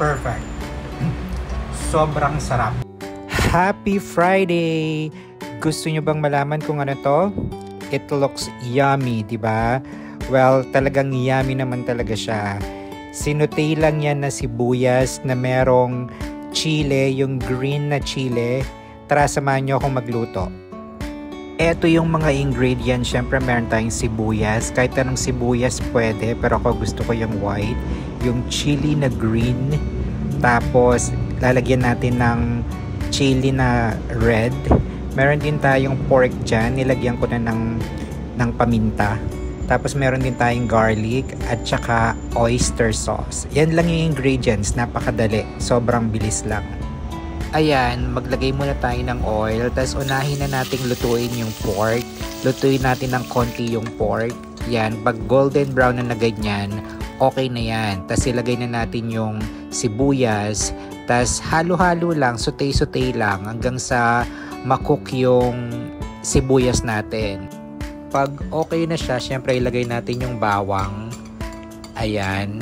Perfect. Sobrang sarap. Happy Friday! Gusto nyo bang malaman kung ano to? It looks yummy, di ba? Well, talagang yummy naman talaga siya. Sinutay lang yan na sibuyas na merong chile, yung green na chile. Tara, samahan nyo akong magluto. Eto yung mga ingredients. Syempre meron tayong sibuyas. Kahit anong sibuyas pwede, pero ako gusto ko yung white. Yung chili na green. Tapos lalagyan natin ng chili na red. Meron din tayong pork dyan. Nilagyan ko na ng paminta. Tapos meron din tayong garlic at saka oyster sauce. Yan lang yung ingredients. Napakadali. Sobrang bilis lang. Ayan, maglagay muna tayo ng oil. Tapos unahin na nating lutuin yung pork. Lutuin natin ng konti yung pork. Yan, pag golden brown na ganyan, okay na yan. Tapos ilagay na natin yung sibuyas. Tapos halo-halo lang, sauté-sauté lang hanggang sa makook yung sibuyas natin. Pag okay na siya, syempre ilagay natin yung bawang. Ayan,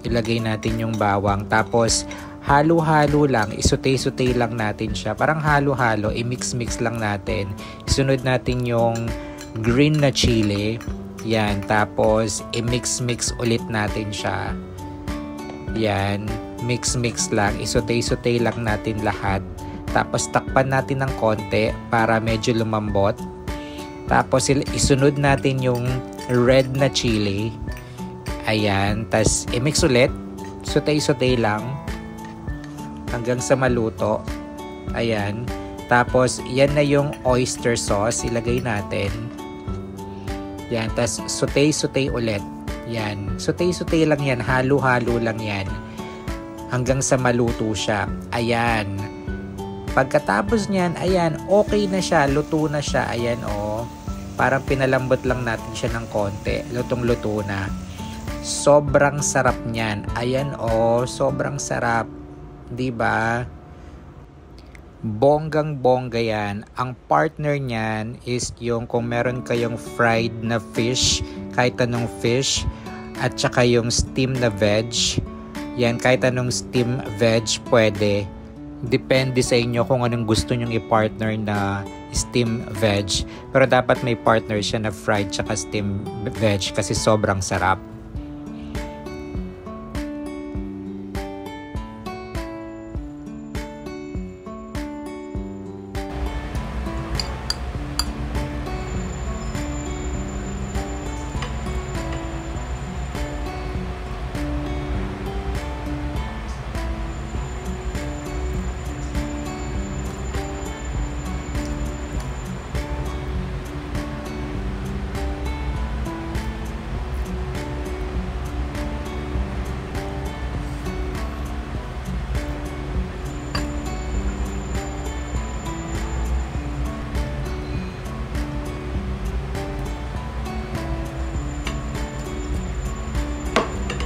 ilagay natin yung bawang. Tapos halo-halo lang, isauté-sauté lang natin siya. Parang halo-halo, i-mix-mix lang natin. Isunod natin yung green na chili. Yan, tapos i-mix-mix ulit natin siya. Yan, mix-mix lang, isauté-sauté lang natin lahat. Tapos takpan natin ng konti para medyo lumambot. Tapos isunod natin yung red na chili. Ayan, tapos i-mix ulit. Sauté-sauté lang hanggang sa maluto. Ayan. Tapos yan na yung oyster sauce, ilagay natin. Yan, tapos sauté-sauté ulit. Yan, sauté-sauté lang yan, halo-halo lang yan hanggang sa maluto siya. Ayan. Pagkatapos niyan, ayan, okay na siya, luto na siya. Ayan, oh. Parang pinalambot lang natin siya ng konti. Lutong-luto na. Sobrang sarap niyan. Ayan, oh, sobrang sarap. 'Di ba? Bonggang-bongga yan. Ang partner niyan is yung kung meron kayong fried na fish, kahit anong fish, at saka yung steam na veg. Yan, kahit anong steam veg pwede. Depende sa inyo kung anong gusto nyong i-partner na steam veg. Pero dapat may partner siya na fried tsaka steam veg kasi sobrang sarap.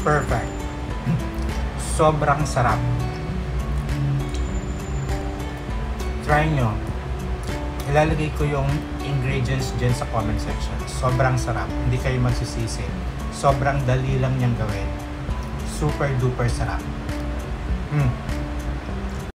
Perfect. Sobrang sarap. Try nyo. Ilalagay ko yung ingredients dyan sa comment section. Sobrang sarap. Hindi kayo magsisisi. Sobrang dali lang niyang gawin. Super duper sarap.